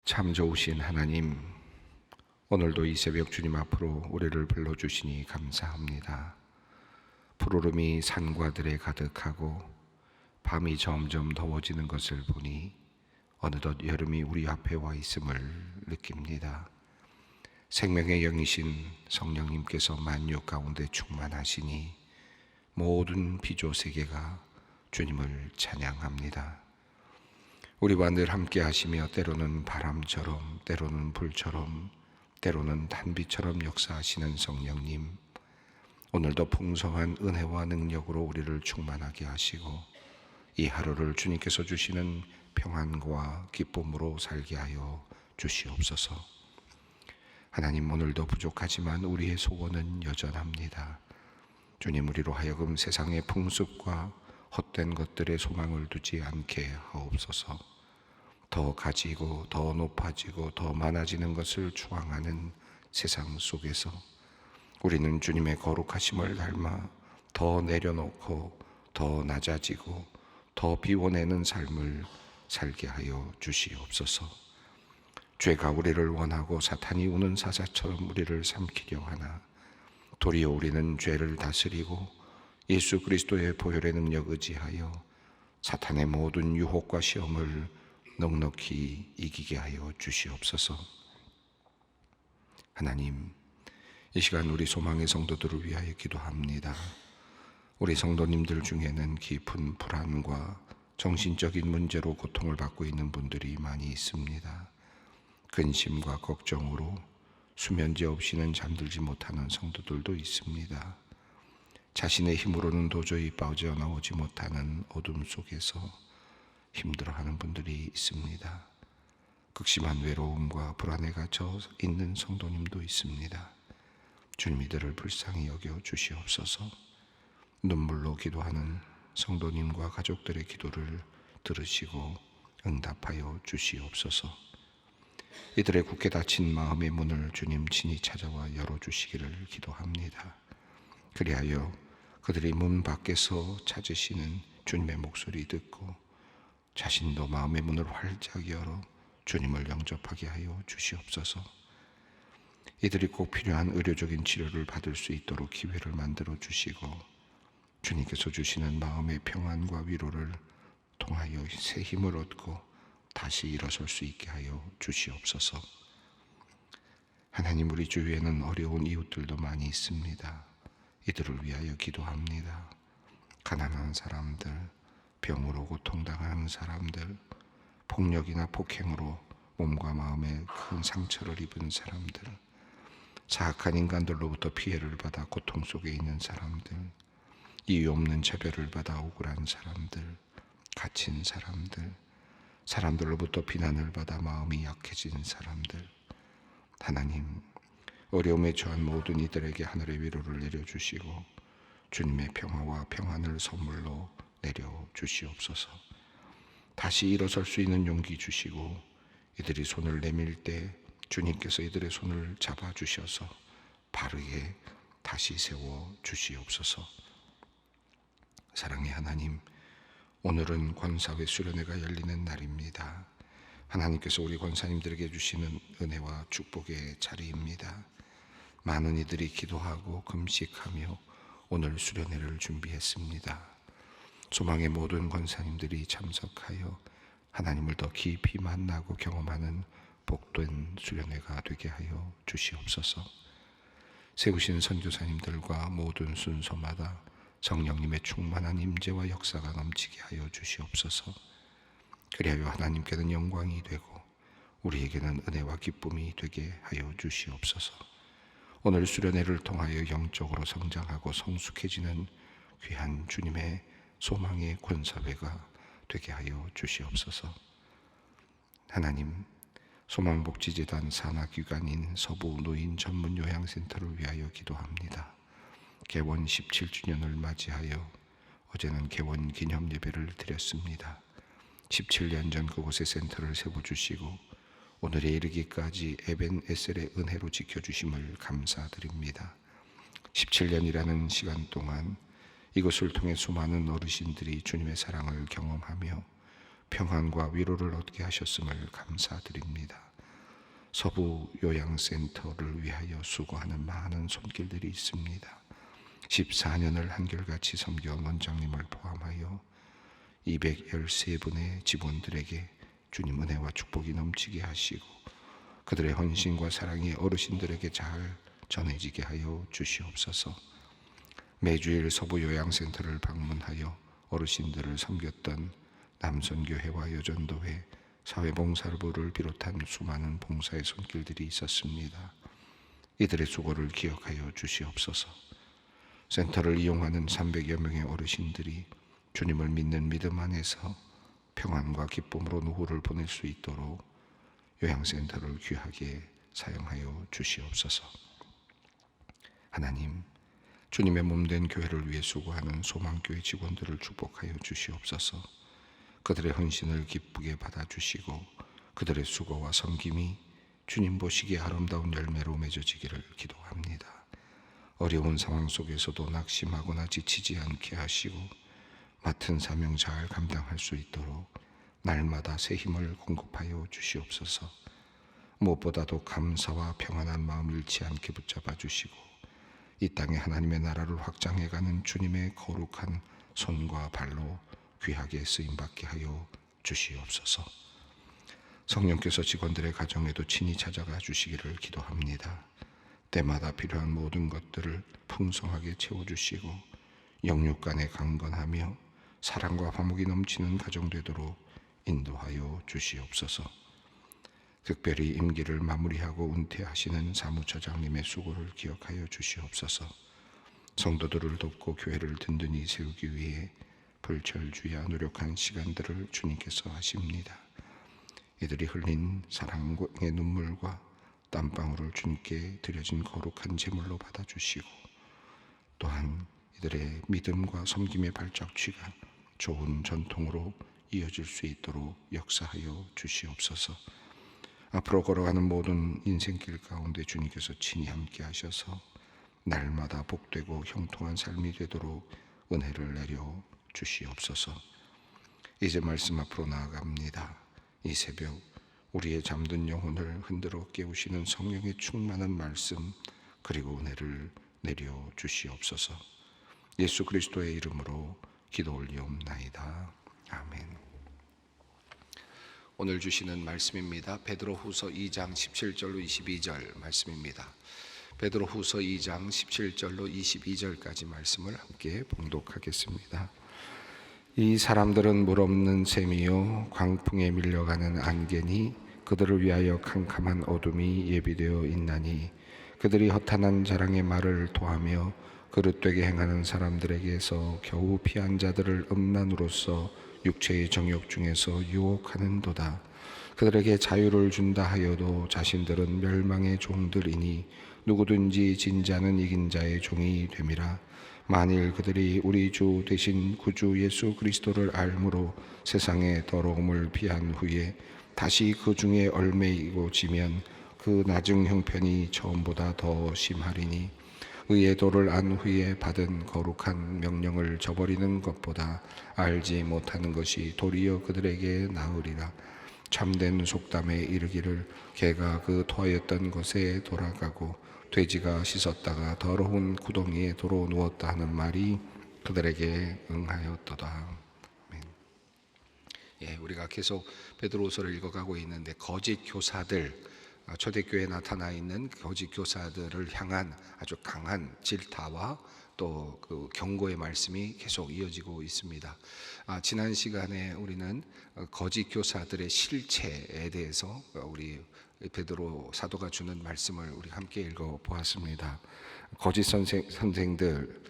참 좋으신 하나님, 오늘도 이 새벽 주님 앞으로 우리를 불러주시니 감사합니다. 푸르름이 산과 들에 가득하고 밤이 점점 더워지는 것을 보니 어느덧 여름이 우리 앞에 와 있음을 느낍니다. 생명의 영이신 성령님께서 만유 가운데 충만하시니 모든 피조 세계가 주님을 찬양합니다. 우리와 늘 함께 하시며 때로는 바람처럼, 때로는 불처럼, 때로는 단비처럼 역사하시는 성령님, 오늘도 풍성한 은혜와 능력으로 우리를 충만하게 하시고 이 하루를 주님께서 주시는 평안과 기쁨으로 살게 하여 주시옵소서. 하나님, 오늘도 부족하지만 우리의 소원은 여전합니다. 주님, 우리로 하여금 세상의 풍습과 헛된 것들에 소망을 두지 않게 하옵소서. 더 가지고 더 높아지고 더 많아지는 것을 추앙하는 세상 속에서 우리는 주님의 거룩하심을 닮아 더 내려놓고 더 낮아지고 더 비워내는 삶을 살게 하여 주시옵소서. 죄가 우리를 원하고 사탄이 우는 사자처럼 우리를 삼키려 하나 도리어 우리는 죄를 다스리고 예수 그리스도의 보혈의 능력 의지하여 사탄의 모든 유혹과 시험을 넉넉히 이기게 하여 주시옵소서. 하나님, 이 시간 우리 소망의 성도들을 위하여 기도합니다. 우리 성도님들 중에는 깊은 불안과 정신적인 문제로 고통을 받고 있는 분들이 많이 있습니다. 근심과 걱정으로 수면제 없이는 잠들지 못하는 성도들도 있습니다. 자신의 힘으로는 도저히 빠져나오지 못하는 어둠 속에서 힘들어하는 분들이 있습니다. 극심한 외로움과 불안에 갇혀 있는 성도님도 있습니다. 주님, 이들을 불쌍히 여겨 주시옵소서. 눈물로 기도하는 성도님과 가족들의 기도를 들으시고 응답하여 주시옵소서. 이들의 굳게 닫힌 마음의 문을 주님 친히 찾아와 열어주시기를 기도합니다. 그리하여 그들이 문 밖에서 찾으시는 주님의 목소리 듣고 자신도 마음의 문을 활짝 열어 주님을 영접하게 하여 주시옵소서. 이들이 꼭 필요한 의료적인 치료를 받을 수 있도록 기회를 만들어 주시고 주님께서 주시는 마음의 평안과 위로를 통하여 새 힘을 얻고 다시 일어설 수 있게 하여 주시옵소서. 하나님, 우리 주위에는 어려운 이웃들도 많이 있습니다. 이들을 위하여 기도합니다. 가난한 사람들, 병으로 고통당하는 사람들, 폭력이나 폭행으로 몸과 마음에 큰 상처를 입은 사람들, 사악한 인간들로부터 피해를 받아 고통 속에 있는 사람들, 이유 없는 차별을 받아 억울한 사람들, 갇힌 사람들, 사람들로부터 비난을 받아 마음이 약해진 사람들, 하나님, 어려움에 처한 모든 이들에게 하늘의 위로를 내려주시고 주님의 평화와 평안을 선물로 내려 주시옵소서. 다시 일어설 수 있는 용기 주시고 이들이 손을 내밀 때 주님께서 이들의 손을 잡아 주셔서 바르게 다시 세워 주시옵소서. 사랑의 하나님, 오늘은 권사회 수련회가 열리는 날입니다. 하나님께서 우리 권사님들에게 주시는 은혜와 축복의 자리입니다. 많은 이들이 기도하고 금식하며 오늘 수련회를 준비했습니다. 소망의 모든 권사님들이 참석하여 하나님을 더 깊이 만나고 경험하는 복된 수련회가 되게 하여 주시옵소서. 세우신 선교사님들과 모든 순서마다 성령님의 충만한 임재와 역사가 넘치게 하여 주시옵소서. 그리하여 하나님께는 영광이 되고 우리에게는 은혜와 기쁨이 되게 하여 주시옵소서. 오늘 수련회를 통하여 영적으로 성장하고 성숙해지는 귀한 주님의 소망의 권사회가 되게 하여 주시옵소서. 하나님, 소망복지재단 산하기관인 서부 노인 전문 요양센터를 위하여 기도합니다. 개원 17주년을 맞이하여 어제는 개원 기념 예배를 드렸습니다. 17년 전 그곳에 센터를 세워주시고 오늘에 이르기까지 에벤에셀의 은혜로 지켜주심을 감사드립니다. 17년이라는 시간 동안 이것을 통해 수많은 어르신들이 주님의 사랑을 경험하며 평안과 위로를 얻게 하셨음을 감사드립니다. 서부 요양센터를 위하여 수고하는 많은 손길들이 있습니다. 14년을 한결같이 섬겨온 원장님을 포함하여 213분의 직원들에게 주님 은혜와 축복이 넘치게 하시고 그들의 헌신과 사랑이 어르신들에게 잘 전해지게 하여 주시옵소서. 매주일 서부 요양센터를 방문하여 어르신들을 섬겼던 남선교회와 여전도회, 사회봉사부를 비롯한 수많은 봉사의 손길들이 있었습니다. 이들의 수고를 기억하여 주시옵소서. 센터를 이용하는 300여 명의 어르신들이 주님을 믿는 믿음 안에서 평안과 기쁨으로 노후를 보낼 수 있도록 요양센터를 귀하게 사용하여 주시옵소서. 하나님, 주님의 몸된 교회를 위해 수고하는 소망교회 직원들을 축복하여 주시옵소서. 그들의 헌신을 기쁘게 받아주시고 그들의 수고와 섬김이 주님 보시기에 아름다운 열매로 맺어지기를 기도합니다. 어려운 상황 속에서도 낙심하거나 지치지 않게 하시고 맡은 사명 잘 감당할 수 있도록 날마다 새 힘을 공급하여 주시옵소서. 무엇보다도 감사와 평안한 마음 잃지 않게 붙잡아 주시고 이 땅에 하나님의 나라를 확장해가는 주님의 거룩한 손과 발로 귀하게 쓰임받게 하여 주시옵소서. 성령께서 직원들의 가정에도 친히 찾아가 주시기를 기도합니다. 때마다 필요한 모든 것들을 풍성하게 채워주시고 영육 간에 강건하며 사랑과 화목이 넘치는 가정 되도록 인도하여 주시옵소서. 특별히 임기를 마무리하고 은퇴하시는 사무처장님의 수고를 기억하여 주시옵소서. 성도들을 돕고 교회를 든든히 세우기 위해 불철주야 노력한 시간들을 주님께서 하십니다. 이들이 흘린 사랑의 눈물과 땀방울을 주님께 드려진 거룩한 제물로 받아주시고 또한 이들의 믿음과 섬김의 발자취가 좋은 전통으로 이어질 수 있도록 역사하여 주시옵소서. 앞으로 걸어가는 모든 인생길 가운데 주님께서 친히 함께 하셔서 날마다 복되고 형통한 삶이 되도록 은혜를 내려 주시옵소서. 이제 말씀 앞으로 나아갑니다. 이 새벽 우리의 잠든 영혼을 흔들어 깨우시는 성령의 충만한 말씀 그리고 은혜를 내려 주시옵소서. 예수 그리스도의 이름으로 기도 올리옵나이다. 아멘. 오늘 주시는 말씀입니다. 베드로후서 2장 17절로 22절 말씀입니다. 베드로후서 2장 17절로 22절까지 말씀을 함께 봉독하겠습니다. 이 사람들은 물 없는 샘이요 광풍에 밀려가는 안개니 그들을 위하여 캄캄한 어둠이 예비되어 있나니 그들이 허탄한 자랑의 말을 토하며 그릇되게 행하는 사람들에게서 겨우 피한 자들을 음란으로써 육체의 정욕 중에서 유혹하는도다. 그들에게 자유를 준다 하여도 자신들은 멸망의 종들이니 누구든지 진 자는 이긴 자의 종이 됨이라. 만일 그들이 우리 주 대신 구주 예수 그리스도를 알므로 세상의 더러움을 피한 후에 다시 그 중에 얽매이고 지면 그 나중 형편이 처음보다 더 심하리니 의의 도를 안 후에 받은 거룩한 명령을 저버리는 것보다 알지 못하는 것이 도리어 그들에게 나으리라. 참된 속담에 이르기를 개가 그 토하였던 곳에 돌아가고 돼지가 씻었다가 더러운 구덩이에 도로 누웠다 하는 말이 그들에게 응하였도다. 우리가 계속 베드로서를 읽어가고 있는데 거짓 교사들, 초대교회에 나타나 있는 거짓 교사들을 향한 아주 강한 질타와 또 그 경고의 말씀이 계속 이어지고 있습니다. 지난 시간에 우리는 거짓 교사들의 실체에 대해서 우리 베드로 사도가 주는 말씀을 우리 함께 읽어 보았습니다. 거짓 선생들,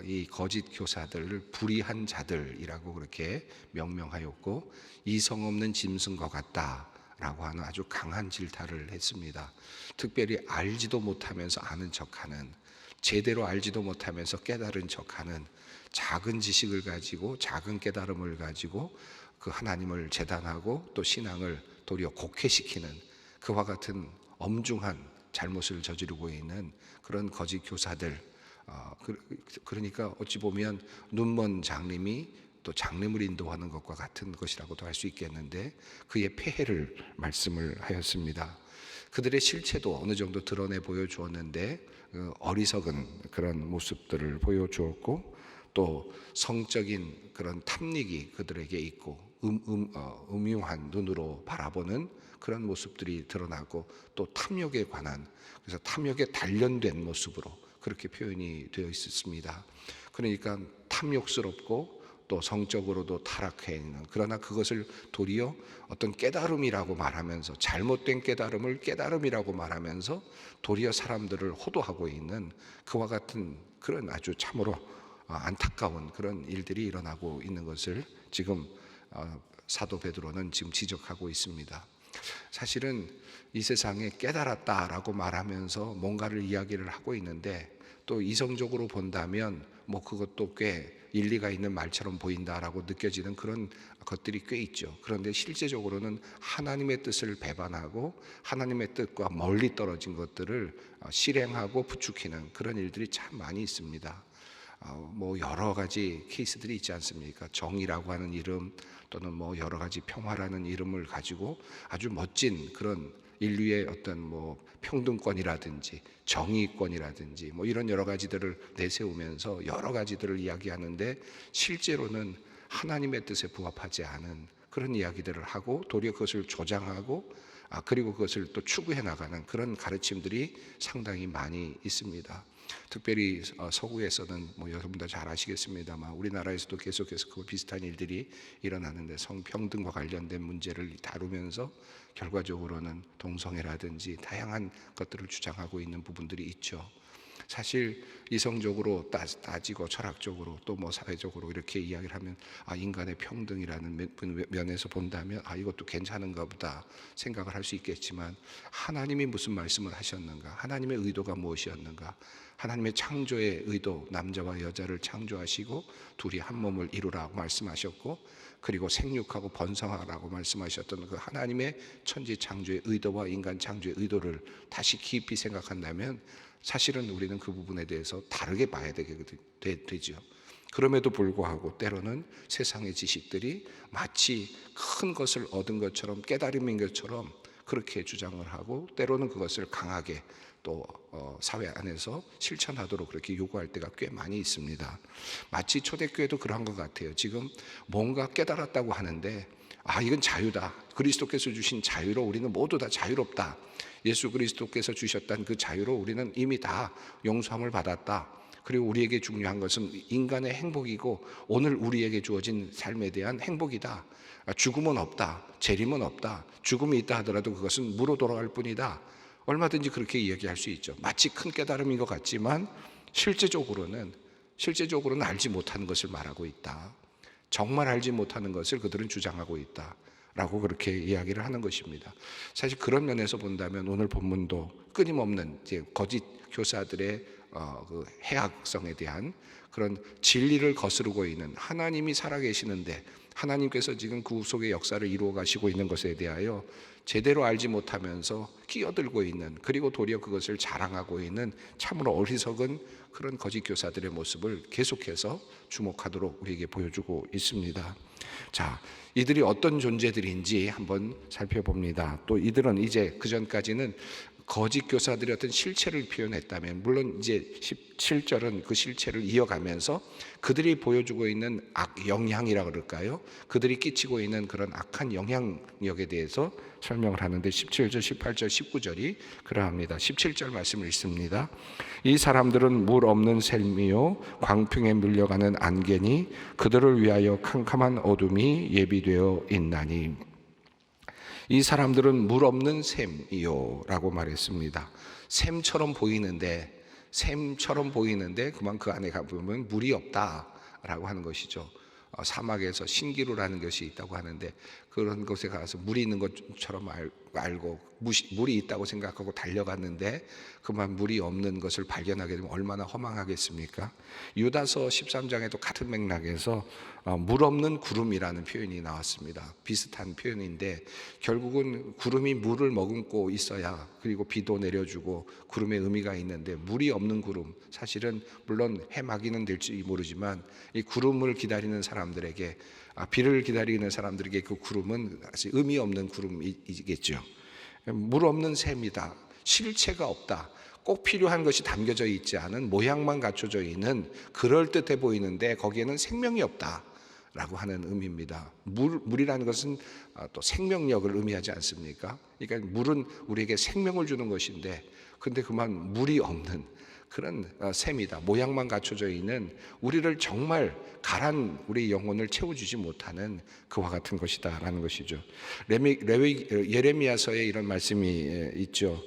이 거짓 교사들을 불의한 자들이라고 그렇게 명명하였고 이성 없는 짐승과 같다 라고 하는 아주 강한 질타를 했습니다. 특별히 알지도 못하면서 아는 척하는, 제대로 알지도 못하면서 깨달은 척하는 작은 지식을 가지고 작은 깨달음을 가지고 그 하나님을 재단하고 또 신앙을 도리어 곡해시키는 그와 같은 엄중한 잘못을 저지르고 있는 그런 거짓 교사들, 그러니까 어찌 보면 눈먼 장님이 또 장님을 인도하는 것과 같은 것이라고도 할 수 있겠는데 그의 폐해를 말씀을 하였습니다. 그들의 실체도 어느 정도 드러내 보여주었는데 어리석은 그런 모습들을 보여주었고, 또 성적인 그런 탐닉이 그들에게 있고 음흉한 눈으로 바라보는 그런 모습들이 드러나고, 또 탐욕에 관한, 그래서 탐욕에 단련된 모습으로 그렇게 표현이 되어 있었습니다. 그러니까 탐욕스럽고 또 성적으로도 타락해 있는, 그러나 그것을 도리어 어떤 깨달음이라고 말하면서, 잘못된 깨달음을 깨달음이라고 말하면서 도리어 사람들을 호도하고 있는 그와 같은 그런 아주 참으로 안타까운 그런 일들이 일어나고 있는 것을 지금 사도 베드로는 지금 지적하고 있습니다. 사실은 이 세상에 깨달았다라고 말하면서 뭔가를 이야기를 하고 있는데, 또 이성적으로 본다면 뭐 그것도 꽤 일리가 있는 말처럼 보인다라고 느껴지는 그런 것들이 꽤 있죠. 그런데 실제적으로는 하나님의 뜻을 배반하고 하나님의 뜻과 멀리 떨어진 것들을 실행하고 부추기는 그런 일들이 참 많이 있습니다. 뭐 여러 가지 케이스들이 있지 않습니까? 정의라고 하는 이름, 또는 뭐 여러 가지 평화라는 이름을 가지고 아주 멋진 그런 인류의 어떤 뭐 평등권이라든지 정의권이라든지 뭐 이런 여러 가지들을 내세우면서 여러 가지들을 이야기하는데, 실제로는 하나님의 뜻에 부합하지 않은 그런 이야기들을 하고 도리어 그것을 조장하고 그리고 그것을 또 추구해 나가는 그런 가르침들이 상당히 많이 있습니다. 특별히 서구에서는 뭐 여러분들 잘 아시겠습니다만 우리나라에서도 계속해서 그 비슷한 일들이 일어나는데, 성평등과 관련된 문제를 다루면서 결과적으로는 동성애라든지 다양한 것들을 주장하고 있는 부분들이 있죠. 사실 이성적으로 따지고 철학적으로 또 뭐 사회적으로 이렇게 이야기를 하면 인간의 평등이라는 면에서 본다면 이것도 괜찮은가 보다 생각을 할 수 있겠지만, 하나님이 무슨 말씀을 하셨는가, 하나님의 의도가 무엇이었는가, 하나님의 창조의 의도, 남자와 여자를 창조하시고 둘이 한 몸을 이루라고 말씀하셨고, 그리고 생육하고 번성하라고 말씀하셨던 그 하나님의 천지 창조의 의도와 인간 창조의 의도를 다시 깊이 생각한다면 사실은 우리는 그 부분에 대해서 다르게 봐야 되죠. 그럼에도 불구하고 때로는 세상의 지식들이 마치 큰 것을 얻은 것처럼, 깨달음인 것처럼 그렇게 주장을 하고, 때로는 그것을 강하게 또 사회 안에서 실천하도록 그렇게 요구할 때가 꽤 많이 있습니다. 마치 초대교회도 그러한 것 같아요. 지금 뭔가 깨달았다고 하는데 이건 자유다, 그리스도께서 주신 자유로 우리는 모두 다 자유롭다, 예수 그리스도께서 주셨던 그 자유로 우리는 이미 다 용서함을 받았다, 그리고 우리에게 중요한 것은 인간의 행복이고 오늘 우리에게 주어진 삶에 대한 행복이다, 죽음은 없다, 재림은 없다, 죽음이 있다 하더라도 그것은 무로 돌아갈 뿐이다, 얼마든지 그렇게 이야기할 수 있죠. 마치 큰 깨달음인 것 같지만 실제적으로는 알지 못하는 것을 말하고 있다, 정말 알지 못하는 것을 그들은 주장하고 있다 라고 그렇게 이야기를 하는 것입니다. 사실 그런 면에서 본다면 오늘 본문도 끊임없는 거짓 교사들의 그 해악성에 대한 그런 진리를 거스르고 있는, 하나님이 살아계시는데 하나님께서 지금 구속의 역사를 이루어 가시고 있는 것에 대하여 제대로 알지 못하면서 끼어들고 있는, 그리고 도리어 그것을 자랑하고 있는 참으로 어리석은 그런 거짓 교사들의 모습을 계속해서 주목하도록 우리에게 보여주고 있습니다. 자, 이들이 어떤 존재들인지 한번 살펴봅니다. 또 이들은 이제 그 전까지는 거짓 교사들의 어떤 실체를 표현했다면, 물론 이제 17절은 그 실체를 이어가면서 그들이 보여주고 있는 영향이라 그럴까요? 그들이 끼치고 있는 그런 악한 영향력에 대해서 설명을 하는데, 17절, 18절, 19절이 그러합니다. 17절 말씀을 읽습니다. 이 사람들은 물 없는 샘이요 광풍에 물려가는 안개니 그들을 위하여 캄캄한 어둠이 예비되어 있나니. 이 사람들은 물 없는 샘이요 라고 말했습니다. 샘처럼 보이는데 그만 그 안에 가보면 물이 없다라고 하는 것이죠. 사막에서 신기루라는 것이 있다고 하는데, 그런 곳에 가서 물이 있는 것처럼 알고 물이 있다고 생각하고 달려갔는데 그만 물이 없는 것을 발견하게 되면 얼마나 허망하겠습니까? 유다서 13장에도 같은 맥락에서 물 없는 구름이라는 표현이 나왔습니다. 비슷한 표현인데 결국은 구름이 물을 머금고 있어야, 그리고 비도 내려주고 구름의 의미가 있는데, 물이 없는 구름, 사실은 물론 해마기는 될지 모르지만 이 구름을 기다리는 사람들에게, 비를 기다리는 사람들에게 그 구름은 사실 의미 없는 구름이겠죠. 물 없는 샘이다. 실체가 없다. 꼭 필요한 것이 담겨져 있지 않은, 모양만 갖춰져 있는, 그럴듯해 보이는데 거기에는 생명이 없다 라고 하는 의미입니다. 물이라는 것은 또 생명력을 의미하지 않습니까? 그러니까 물은 우리에게 생명을 주는 것인데, 근데 그만 물이 없는 그런 샘이다. 모양만 갖춰져 있는, 우리를 정말 가란 우리 영혼을 채워주지 못하는 그와 같은 것이다 라는 것이죠. 예레미야서에 이런 말씀이 있죠.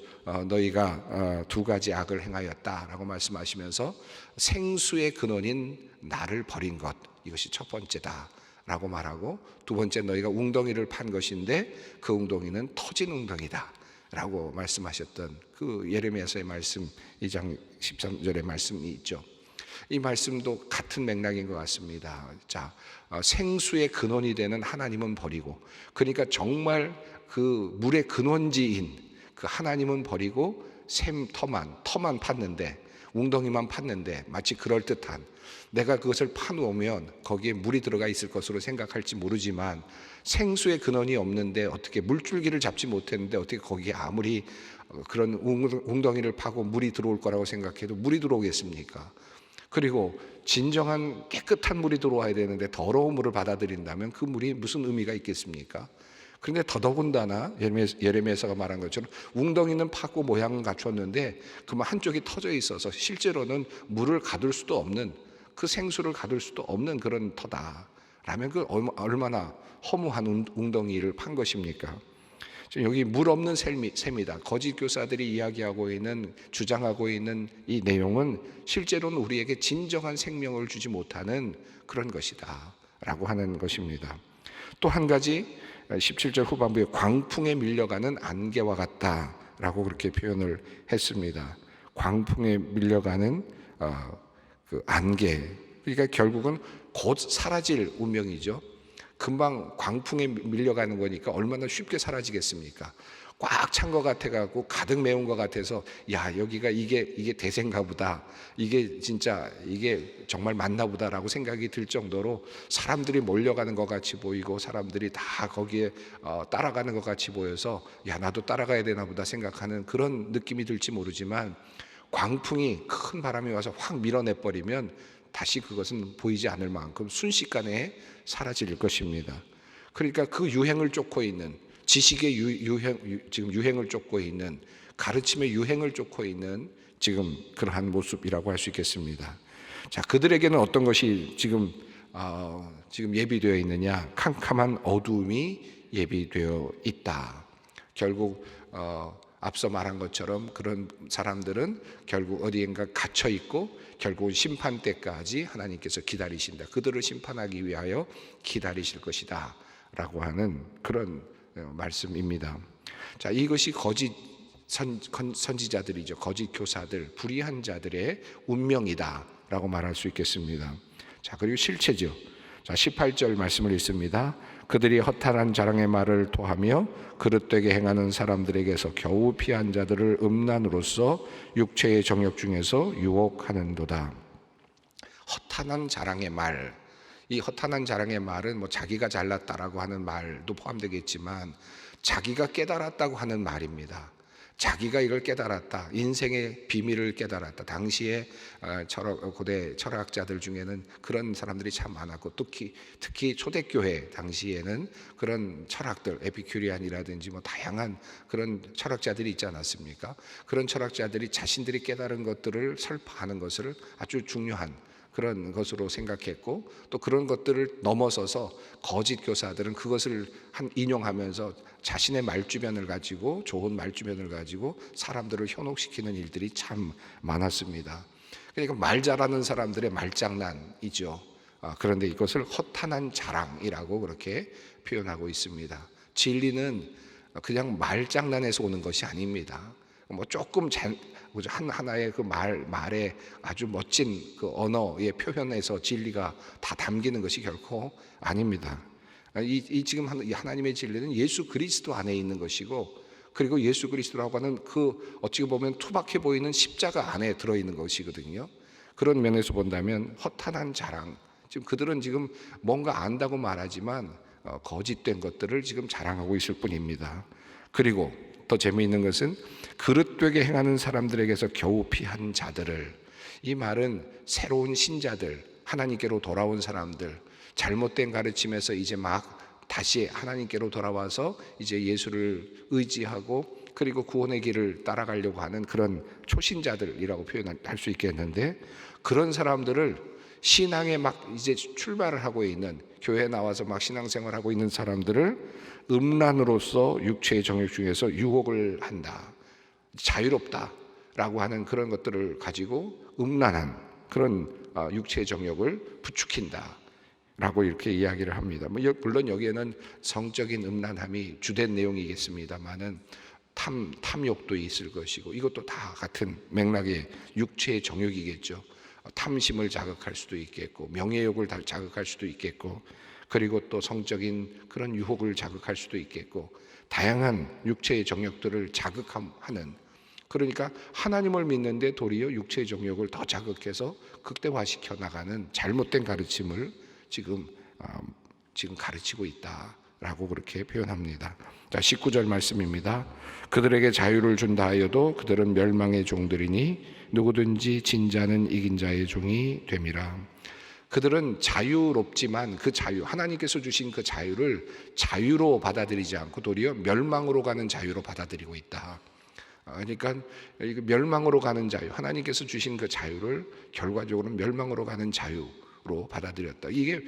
너희가 두 가지 악을 행하였다라고 말씀하시면서 생수의 근원인 나를 버린 것, 이것이 첫 번째다 라고 말하고, 두 번째 너희가 웅덩이를 판 것인데 그 웅덩이는 터진 웅덩이다 라고 말씀하셨던 그 예레미야서의 말씀 2장 13절의 말씀이 있죠. 이 말씀도 같은 맥락인 것 같습니다. 자, 생수의 근원이 되는 하나님은 버리고, 그러니까 정말 그 물의 근원지인 그 하나님은 버리고 터만 팠는데, 웅덩이만 팠는데 마치 그럴듯한, 내가 그것을 파놓으면 거기에 물이 들어가 있을 것으로 생각할지 모르지만, 생수의 근원이 없는데 어떻게 물줄기를 잡지 못했는데 어떻게 거기에 아무리 그런 웅덩이를 파고 물이 들어올 거라고 생각해도 물이 들어오겠습니까? 그리고 진정한 깨끗한 물이 들어와야 되는데 더러운 물을 받아들인다면 그 물이 무슨 의미가 있겠습니까? 그런데 더더군다나 예레미야서가 말한 것처럼 웅덩이는 파고 모양은 갖췄는데 그만 한쪽이 터져 있어서 실제로는 물을 가둘 수도 없는, 그 생수를 가둘 수도 없는 그런 터다 라면 그 얼마나 허무한 웅덩이를 판 것입니까? 여기 물 없는 샘이다. 거짓 교사들이 이야기하고 있는, 주장하고 있는 이 내용은 실제로는 우리에게 진정한 생명을 주지 못하는 그런 것이다 라고 하는 것입니다. 또 한 가지 17절 후반부에 광풍에 밀려가는 안개와 같다라고 그렇게 표현을 했습니다. 광풍에 밀려가는 그 안개, 그러니까 결국은 곧 사라질 운명이죠. 금방 광풍에 밀려가는 거니까 얼마나 쉽게 사라지겠습니까? 꽉 찬 것 같아가고 가득 메운 것 같아서, 야, 여기가 이게 대세인가 보다, 이게 진짜 이게 정말 맞나 보다라고 생각이 들 정도로 사람들이 몰려가는 것 같이 보이고 사람들이 다 거기에 따라가는 것 같이 보여서, 야, 나도 따라가야 되나 보다 생각하는 그런 느낌이 들지 모르지만, 광풍이 큰 바람이 와서 확 밀어내버리면 다시 그것은 보이지 않을 만큼 순식간에 사라질 것입니다. 그러니까 그 유행을 쫓고 있는, 지식의 지금 유행을 쫓고 있는, 가르침의 유행을 쫓고 있는 지금 그러한 모습이라고 할 수 있겠습니다. 자, 그들에게는 어떤 것이 지금 예비되어 있느냐? 캄캄한 어두움이 예비되어 있다. 결국 앞서 말한 것처럼 그런 사람들은 결국 어디엔가 갇혀 있고 결국 심판 때까지 하나님께서 기다리신다. 그들을 심판하기 위하여 기다리실 것이다 라고 하는 그런 말씀입니다. 자, 이것이 거짓 선지자들이죠. 거짓 교사들, 불의한 자들의 운명이다 라고 말할 수 있겠습니다. 자, 그리고 실체죠. 자, 18절 말씀을 읽습니다. 그들이 허탄한 자랑의 말을 토하며 그릇되게 행하는 사람들에게서 겨우 피한 자들을 음란으로써 육체의 정욕 중에서 유혹하는도다. 허탄한 자랑의 말, 이 허탄한 자랑의 말은 뭐 자기가 잘났다라고 하는 말도 포함되겠지만 자기가 깨달았다고 하는 말입니다. 자기가 이걸 깨달았다, 인생의 비밀을 깨달았다. 당시에 고대 철학자들 중에는 그런 사람들이 참 많았고, 특히 초대교회 당시에는 그런 철학들, 에피큐리안이라든지 뭐 다양한 그런 철학자들이 있지 않았습니까? 그런 철학자들이 자신들이 깨달은 것들을 설파하는 것을 아주 중요한 그런 것으로 생각했고, 또 그런 것들을 넘어서서 거짓 교사들은 그것을 인용하면서 자신의 말주변을 가지고, 좋은 말주변을 가지고 사람들을 현혹시키는 일들이 참 많았습니다. 그러니까 말 잘하는 사람들의 말장난이죠. 그런데 이것을 허탄한 자랑이라고 그렇게 표현하고 있습니다. 진리는 그냥 말장난에서 오는 것이 아닙니다. 뭐 조금 하나의 그 말에 아주 멋진 그 언어의 표현에서 진리가 다 담기는 것이 결코 아닙니다. 지금 하나님의 진리는 예수 그리스도 안에 있는 것이고, 그리고 예수 그리스도라고 하는 그 어찌 보면 투박해 보이는 십자가 안에 들어있는 것이거든요. 그런 면에서 본다면 허탄한 자랑, 지금 그들은 지금 뭔가 안다고 말하지만 거짓된 것들을 지금 자랑하고 있을 뿐입니다. 그리고 더 재미있는 것은 그릇되게 행하는 사람들에게서 겨우 피한 자들을, 이 말은 새로운 신자들, 하나님께로 돌아온 사람들, 잘못된 가르침에서 이제 막 다시 하나님께로 돌아와서 이제 예수를 의지하고 그리고 구원의 길을 따라가려고 하는 그런 초신자들이라고 표현할 수 있겠는데, 그런 사람들을 신앙에 막 이제 출발을 하고 있는, 교회에 나와서 막 신앙생활하고 있는 사람들을 음란으로서 육체의 정욕 중에서 유혹을 한다, 자유롭다라고 하는 그런 것들을 가지고 음란한 그런 육체의 정욕을 부추긴다 라고 이렇게 이야기를 합니다. 물론 여기에는 성적인 음란함이 주된 내용이겠습니다만은 탐욕도 있을 것이고, 이것도 다 같은 맥락의 육체의 정욕이겠죠. 탐심을 자극할 수도 있겠고, 명예욕을 자극할 수도 있겠고, 그리고 또 성적인 그런 유혹을 자극할 수도 있겠고, 다양한 육체의 정욕들을 자극하는, 그러니까 하나님을 믿는데 도리어 육체의 정욕을 더 자극해서 극대화시켜 나가는 잘못된 가르침을 지금 가르치고 있다라고 그렇게 표현합니다. 자, 19절 말씀입니다. 그들에게 자유를 준다 하여도 그들은 멸망의 종들이니 누구든지 진 자는 이긴 자의 종이 됨이라. 그들은 자유롭지만 그 자유, 하나님께서 주신 그 자유를 자유로 받아들이지 않고 도리어 멸망으로 가는 자유로 받아들이고 있다. 그러니까 멸망으로 가는 자유, 하나님께서 주신 그 자유를 결과적으로 멸망으로 가는 자유로 받아들였다. 이게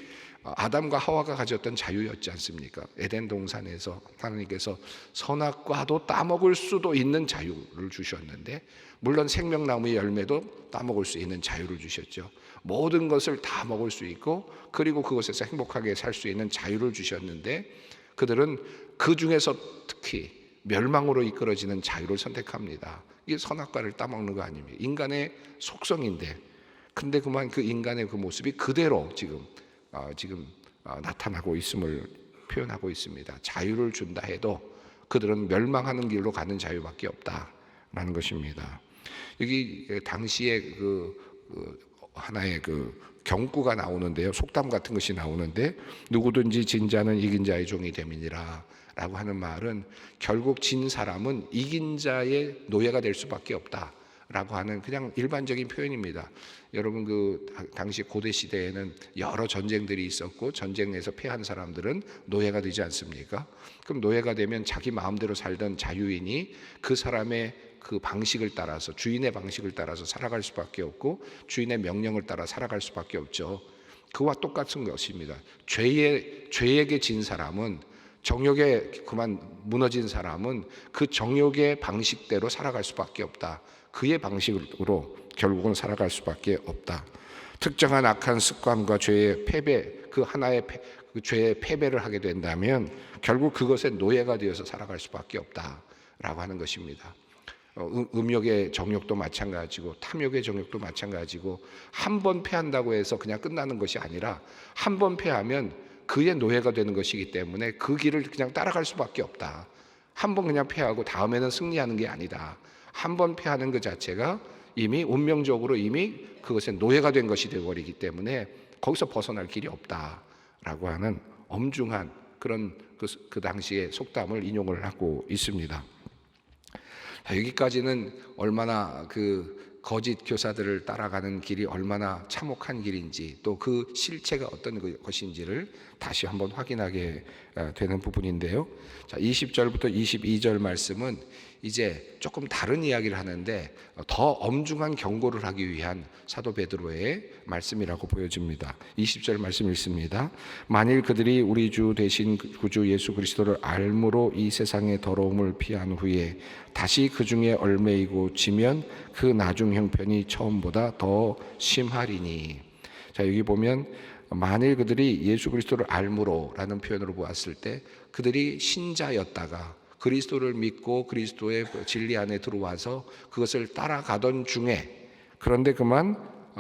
아담과 하와가 가졌던 자유였지 않습니까? 에덴 동산에서 하나님께서 선악과도 따먹을 수도 있는 자유를 주셨는데, 물론 생명나무의 열매도 따먹을 수 있는 자유를 주셨죠. 모든 것을 다 먹을 수 있고 그리고 그것에서 행복하게 살 수 있는 자유를 주셨는데, 그들은 그 중에서 특히 멸망으로 이끌어지는 자유를 선택합니다. 이게 선악과를 따먹는 거 아닙니까? 인간의 속성인데, 근데 그만 그 인간의 그 모습이 그대로 지금 나타나고 있음을 표현하고 있습니다. 자유를 준다 해도 그들은 멸망하는 길로 가는 자유밖에 없다라는 것입니다. 여기 당시에 하나의 경구가 나오는데요, 속담 같은 것이 나오는데, 누구든지 진 자는 이긴 자의 종이 됨이니라 라고 하는 말은 결국 진 사람은 이긴 자의 노예가 될 수밖에 없다 라고 하는 그냥 일반적인 표현입니다. 여러분, 당시 고대 시대에는 여러 전쟁들이 있었고, 전쟁에서 패한 사람들은 노예가 되지 않습니까? 그럼 노예가 되면 자기 마음대로 살던 자유인이 그 사람의 그 방식을 따라서, 주인의 방식을 따라서 살아갈 수밖에 없고, 주인의 명령을 따라 살아갈 수밖에 없죠. 그와 똑같은 것입니다. 죄에게 진 사람은, 정욕에 그만 무너진 사람은 그 정욕의 방식대로 살아갈 수밖에 없다. 그의 방식으로 결국은 살아갈 수밖에 없다. 특정한 악한 습관과 죄의 패배, 그 하나의 그 죄의 패배를 하게 된다면 결국 그것의 노예가 되어서 살아갈 수밖에 없다라고 하는 것입니다. 음욕의 정욕도 마찬가지고 탐욕의 정욕도 마찬가지고, 한 번 패한다고 해서 그냥 끝나는 것이 아니라 한 번 패하면 그의 노예가 되는 것이기 때문에 그 길을 그냥 따라갈 수밖에 없다. 한 번 그냥 패하고 다음에는 승리하는 게 아니다. 한 번 패하는 그 자체가 이미 운명적으로 이미 그것의 노예가 된 것이 되어버리기 때문에 거기서 벗어날 길이 없다라고 하는 엄중한 그런 그 당시의 속담을 인용을 하고 있습니다. 여기까지는 얼마나 거짓 교사들을 따라가는 길이 얼마나 참혹한 길인지, 또 그 실체가 어떤 것인지를 다시 한번 확인하게 되는 부분인데요. 자, 20절부터 22절 말씀은 이제 조금 다른 이야기를 하는데 더 엄중한 경고를 하기 위한 사도 베드로의 말씀이라고 보여집니다. 20절 말씀 읽습니다. 만일 그들이 우리 주 대신 구주 예수 그리스도를 알므로 이 세상의 더러움을 피한 후에 다시 그 중에 얽매이고 지면 그 나중 형편이 처음보다 더 심하리니. 자, 여기 보면 만일 그들이 예수 그리스도를 알므로라는 표현으로 보았을 때, 그들이 신자였다가 그리스도를 믿고 그리스도의 진리 안에 들어와서 그것을 따라가던 중에, 그런데 그만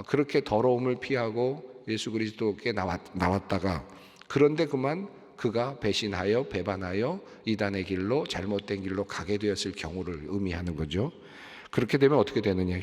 그렇게 더러움을 피하고 예수 그리스도께 나왔다가, 그런데 그만 그가 배신하여 배반하여 이단의 길로, 잘못된 길로 가게 되었을 경우를 의미하는 거죠. 그렇게 되면 어떻게 되느냐,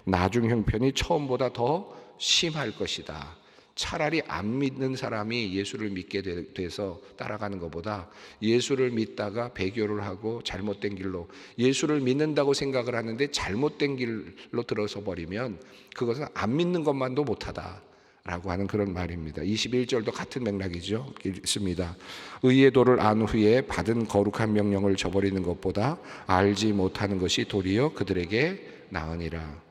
나중 형편이 처음보다 더 심할 것이다. 차라리 안 믿는 사람이 예수를 믿게 돼서 따라가는 것보다 예수를 믿다가 배교를 하고 잘못된 길로, 예수를 믿는다고 생각을 하는데 잘못된 길로 들어서 버리면 그것은 안 믿는 것만도 못하다 라고 하는 그런 말입니다. 21절도 같은 맥락이죠. 읽습니다. 의의 도를 안 후에 받은 거룩한 명령을 저버리는 것보다 알지 못하는 것이 도리어 그들에게 나으니라.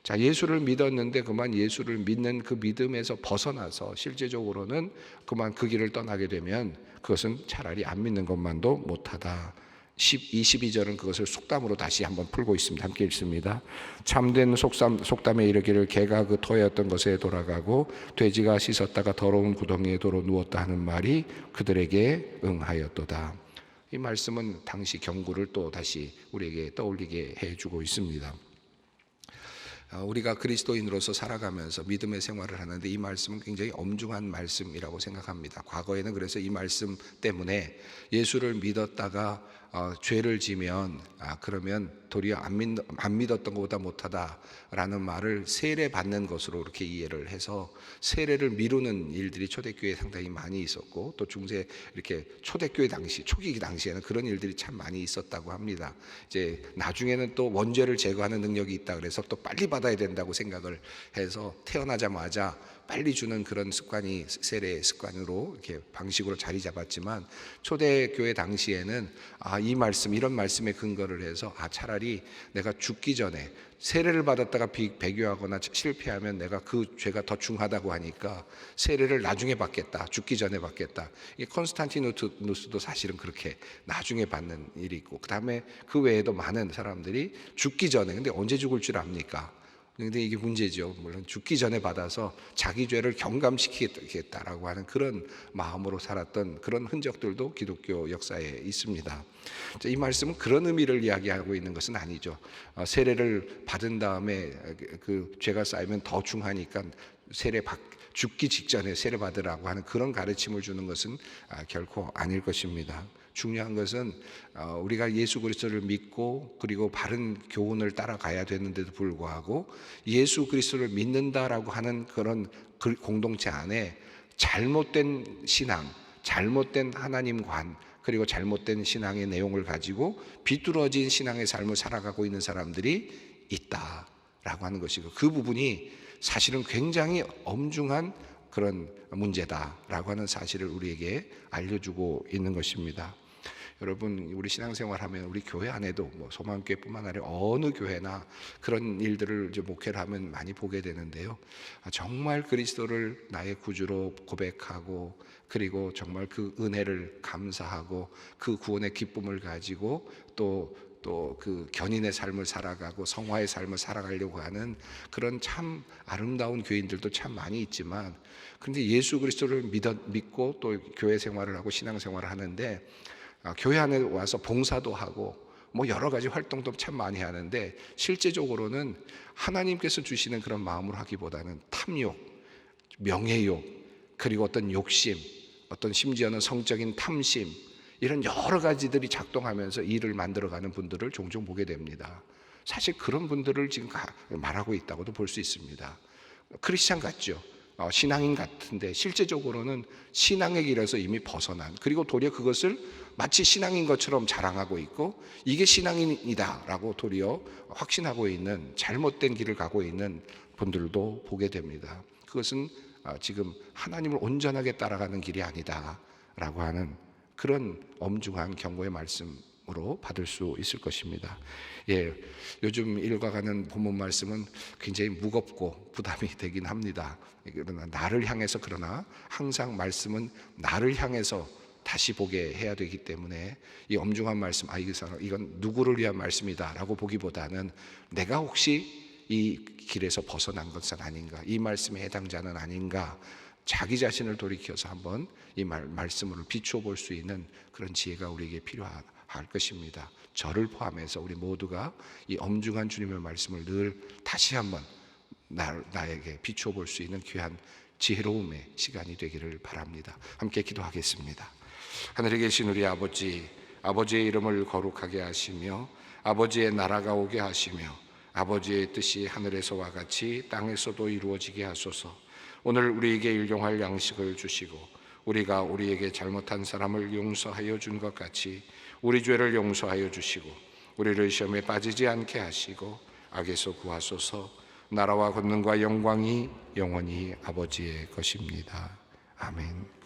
자, 예수를 믿었는데 그만 예수를 믿는 그 믿음에서 벗어나서 실제적으로는 그만 그 길을 떠나게 되면 그것은 차라리 안 믿는 것만도 못하다. 22절은 그것을 속담으로 다시 한번 풀고 있습니다. 함께 읽습니다. 참된 속담에 이르기를 개가 그 터였던 것에 돌아가고 돼지가 씻었다가 더러운 구덩이에 도로 누웠다 하는 말이 그들에게 응하였도다. 이 말씀은 당시 경고를 또 다시 우리에게 떠올리게 해주고 있습니다. 우리가 그리스도인으로서 살아가면서 믿음의 생활을 하는데 이 말씀은 굉장히 엄중한 말씀이라고 생각합니다. 과거에는 그래서 이 말씀 때문에 예수를 믿었다가 죄를 지면 그러면 도리어 안 믿었던 것보다 못하다라는 말을 세례받는 것으로 이렇게 이해를 해서 세례를 미루는 일들이 초대교회에 상당히 많이 있었고, 또 중세 이렇게 초대교회 당시 초기 당시에는 그런 일들이 참 많이 있었다고 합니다. 이제 나중에는 또 원죄를 제거하는 능력이 있다 그래서 또 빨리 받아야 된다고 생각을 해서 태어나자마자 빨리 주는 그런 습관이 세례 습관으로 이렇게 방식으로 자리 잡았지만, 초대교회 당시에는 이 말씀, 이런 말씀에 근거를 해서 차라리 내가 죽기 전에 세례를 받았다가 배교하거나 실패하면 내가 그 죄가 더 중하다고 하니까 세례를 나중에 받겠다, 죽기 전에 받겠다. 이 콘스탄티누스도 사실은 그렇게 나중에 받는 일이 있고, 그 다음에 그 외에도 많은 사람들이 죽기 전에, 근데 언제 죽을 줄 압니까? 근데 이게 문제죠. 물론 죽기 전에 받아서 자기 죄를 경감시키겠다라고 하는 그런 마음으로 살았던 그런 흔적들도 기독교 역사에 있습니다. 이 말씀은 그런 의미를 이야기하고 있는 것은 아니죠. 세례를 받은 다음에 그 죄가 쌓이면 더 중하니까 죽기 직전에 세례 받으라고 하는 그런 가르침을 주는 것은 결코 아닐 것입니다. 중요한 것은 우리가 예수 그리스도를 믿고 그리고 바른 교훈을 따라가야 되는데도 불구하고 예수 그리스도를 믿는다라고 하는 그런 공동체 안에 잘못된 신앙, 잘못된 하나님관, 그리고 잘못된 신앙의 내용을 가지고 비뚤어진 신앙의 삶을 살아가고 있는 사람들이 있다라고 하는 것이고, 그 부분이 사실은 굉장히 엄중한 그런 문제다라고 하는 사실을 우리에게 알려주고 있는 것입니다. 여러분, 우리 신앙생활하면 우리 교회 안에도 소망교회뿐만 아니라 어느 교회나 그런 일들을 이제 목회를 하면 많이 보게 되는데요. 정말 그리스도를 나의 구주로 고백하고 그리고 정말 그 은혜를 감사하고 그 구원의 기쁨을 가지고 또 그 견인의 삶을 살아가고 성화의 삶을 살아가려고 하는 그런 참 아름다운 교인들도 참 많이 있지만, 그런데 예수 그리스도를 믿고 또 교회 생활을 하고 신앙 생활을 하는데 교회 안에 와서 봉사도 하고 여러 가지 활동도 참 많이 하는데 실제적으로는 하나님께서 주시는 그런 마음으로 하기보다는 탐욕, 명예욕, 그리고 어떤 욕심, 어떤 심지어는 성적인 탐심, 이런 여러 가지들이 작동하면서 일을 만들어가는 분들을 종종 보게 됩니다. 사실 그런 분들을 지금 말하고 있다고도 볼 수 있습니다. 크리스찬 같죠. 신앙인 같은데 실제적으로는 신앙의 길에서 이미 벗어난, 그리고 도리어 그것을 마치 신앙인 것처럼 자랑하고 있고 이게 신앙인이다라고 도리어 확신하고 있는 잘못된 길을 가고 있는 분들도 보게 됩니다. 그것은 지금 하나님을 온전하게 따라가는 길이 아니다라고 하는 그런 엄중한 경고의 말씀으로 받을 수 있을 것입니다. 요즘 읽어가는 본문 말씀은 굉장히 무겁고 부담이 되긴 합니다. 그러나 나를 향해서, 그러나 항상 말씀은 나를 향해서 다시 보게 해야 되기 때문에 이 엄중한 말씀, 이건 누구를 위한 말씀이다라고 보기보다는 내가 혹시 이 길에서 벗어난 것은 아닌가, 이 말씀에 해당자는 아닌가, 자기 자신을 돌이켜서 한번 이 말씀을 비추어 볼 수 있는 그런 지혜가 우리에게 필요할 것입니다. 저를 포함해서 우리 모두가 이 엄중한 주님의 말씀을 늘 다시 한번 나에게 비추어 볼 수 있는 귀한 지혜로움의 시간이 되기를 바랍니다. 함께 기도하겠습니다. 하늘에 계신 우리 아버지, 아버지의 이름을 거룩하게 하시며 아버지의 나라가 오게 하시며 아버지의 뜻이 하늘에서와 같이 땅에서도 이루어지게 하소서. 오늘 우리에게 일용할 양식을 주시고 우리가 우리에게 잘못한 사람을 용서하여 준 것 같이 우리 죄를 용서하여 주시고 우리를 시험에 빠지지 않게 하시고 악에서 구하소서. 나라와 권능과 영광이 영원히 아버지의 것입니다. 아멘.